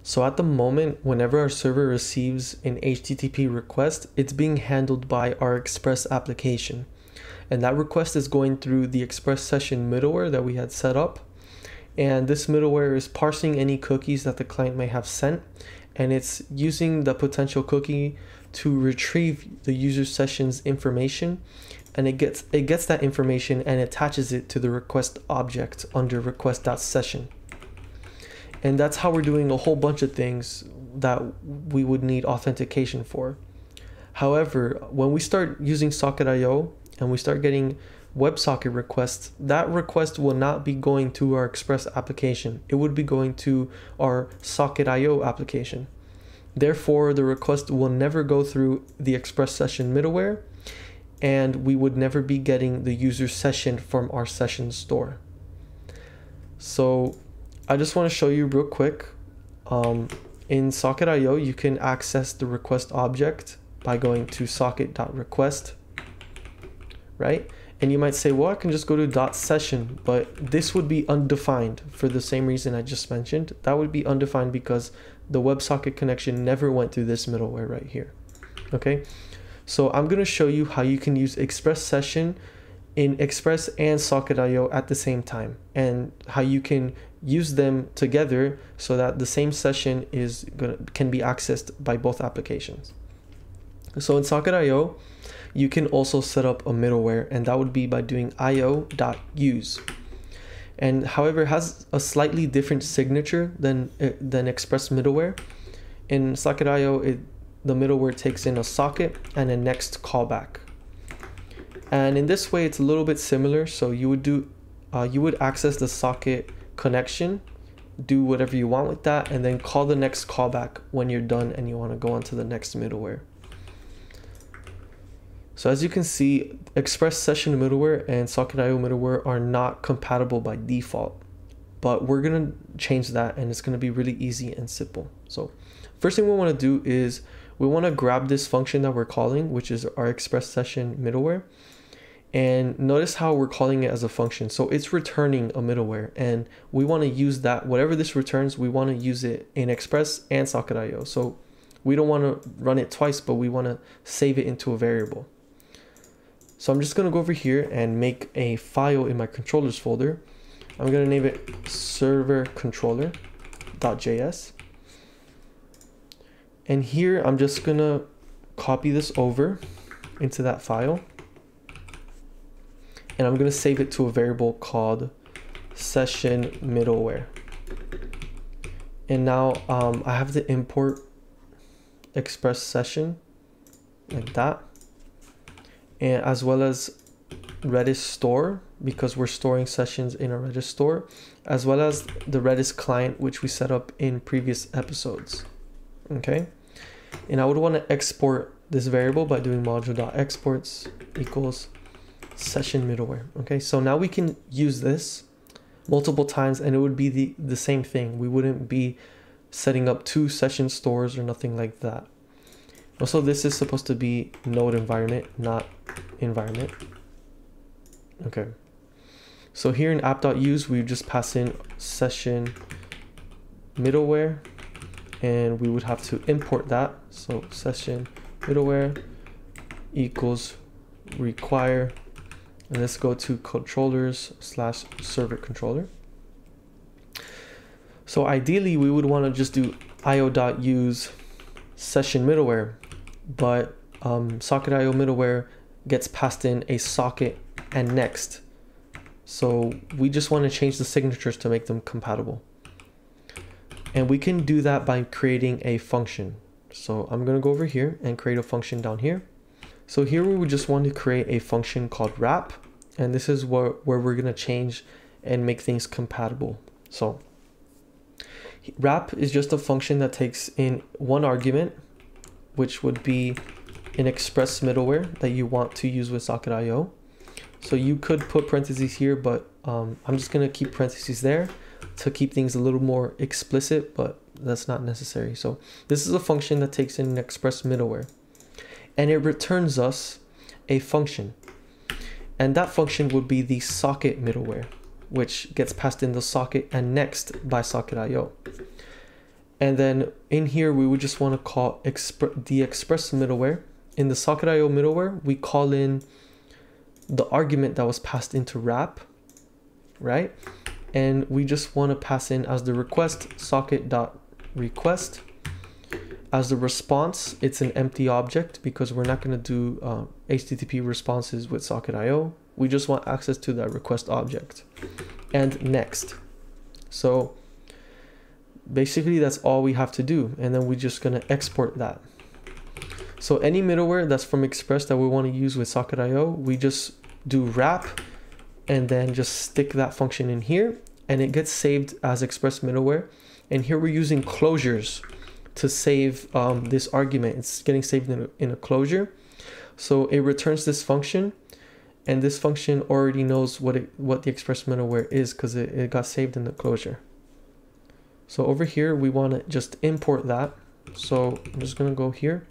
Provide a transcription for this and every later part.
So at the moment, whenever our server receives an HTTP request, it's being handled by our Express application. And that request is going through the Express session middleware that we had set up. And this middleware is parsing any cookies that the client may have sent. And it's using the potential cookie to retrieve the user session's information. And it gets that information and attaches it to the request object under request.session. And that's how we're doing a whole bunch of things that we would need authentication for. However, when we start using SocketIO and we start getting WebSocket requests, that request will not be going to our Express application. It would be going to our SocketIO application. Therefore, the request will never go through the Express session middleware, and we would never be getting the user session from our session store. So I just want to show you real quick. In SocketIO, you can access the request object by going to socket.request, right? And you might say, well, I can just go to .session, but this would be undefined for the same reason I just mentioned. That would be undefined because the WebSocket connection never went through this middleware right here, okay? So I'm gonna show you how you can use Express session in Express and SocketIO at the same time, and how you can use them together so that the same session can be accessed by both applications. So in SocketIO, you can also set up a middleware, and that would be by doing io.use. And however, it has a slightly different signature than Express middleware. In SocketIO, the middleware takes in a socket and a next callback. And in this way, it's a little bit similar. So you would access the socket connection, do whatever you want with that, and then call the next callback when you're done and you want to go on to the next middleware. So as you can see, Express session middleware and SocketIO middleware are not compatible by default, but we're going to change that, and it's going to be really easy and simple. So first thing we want to do is we want to grab this function that we're calling, which is our Express session middleware. And notice how we're calling it as a function. So it's returning a middleware, and we want to use that. Whatever this returns, we want to use it in Express and SocketIO. So we don't want to run it twice, but we want to save it into a variable. So I'm just going to go over here and make a file in my controllers folder. I'm going to name it server controller.js. And here I'm just going to copy this over into that file. And I'm going to save it to a variable called session middleware. And now I have to import Express session like that, and as well as Redis store, because we're storing sessions in a Redis store, as well as the Redis client, which we set up in previous episodes. Okay, and I would want to export this variable by doing module.exports equals session middleware. Okay, so now we can use this multiple times, and it would be the same thing. We wouldn't be setting up two session stores or nothing like that. Also, this is supposed to be node environment, not environment. Okay, so here in app.use, we just pass in session middleware, and we would have to import that. So session middleware equals require, and let's go to controllers/server controller. So ideally, we would want to just do io.use session middleware, but SocketIO middleware gets passed in a socket and next. So we just want to change the signatures to make them compatible. And we can do that by creating a function. So I'm going to go over here and create a function down here. So here we would just want to create a function called wrap, and this is where we're going to change and make things compatible. So wrap is just a function that takes in one argument, which would be an Express middleware that you want to use with SocketIO. So you could put parentheses here, but I'm just going to keep parentheses there to keep things a little more explicit, but that's not necessary. So this is a function that takes in an Express middleware, and it returns us a function, and that function would be the socket middleware, which gets passed in the socket and next by SocketIO. And then in here, we would just want to call the express middleware. In the SocketIO middleware, we call in the argument that was passed into wrap, right? And we just want to pass in as the request socket.request. As the response, it's an empty object because we're not going to do HTTP responses with SocketIO. We just want access to that request object. And next. So basically that's all we have to do. And then we're just going to export that. So any middleware that's from Express that we want to use with SocketIO, we just do wrap and then just stick that function in here, and it gets saved as Express middleware. And here we're using closures to save this argument. It's getting saved in a closure. So it returns this function, and this function already knows what the Express middleware is because it got saved in the closure. So over here, we want to just import that. So I'm just going to go here.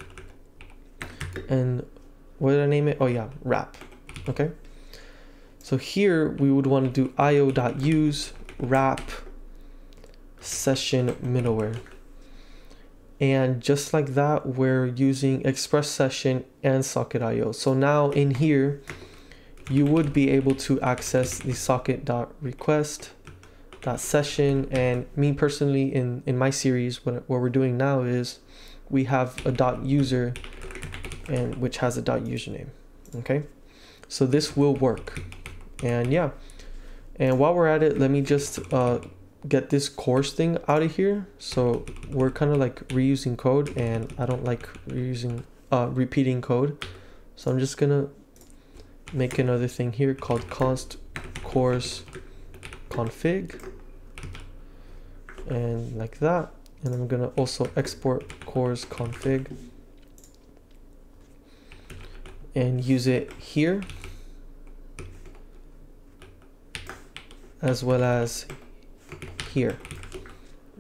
And what did I name it? Oh yeah, wrap. Okay. So here we would want to do io.use wrap session middleware. And just like that, we're using Express session and SocketIO. So now in here, you would be able to access the socket.request.session. And me personally, in my series, what we're doing now is we have a .user and which has a .username. Okay, so this will work. And yeah, and while we're at it, let me just get this course thing out of here. So we're kind of like reusing code, and I don't like repeating code. So I'm just gonna make another thing here called const course config, and like that. And I'm gonna also export course config and use it here, as well as here.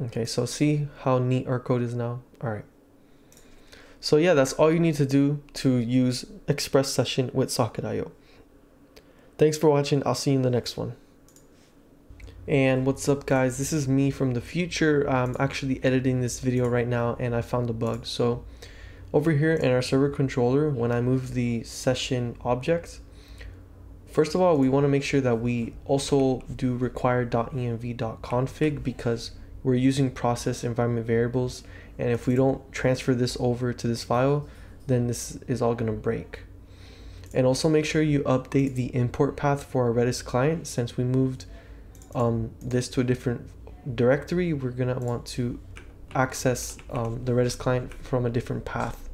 Okay, so see how neat our code is now. All right. So yeah, that's all you need to do to use Express session with SocketIO. Thanks for watching. I'll see you in the next one. And what's up, guys? This is me from the future. I'm actually editing this video right now, and I found a bug. So over here in our server controller, when I move the session object, first of all, we want to make sure that we also do require.env.config because we're using process environment variables. And if we don't transfer this over to this file, then this is all going to break. And also make sure you update the import path for our Redis client. Since we moved this to a different directory, we're going to want to access the Redis client from a different path.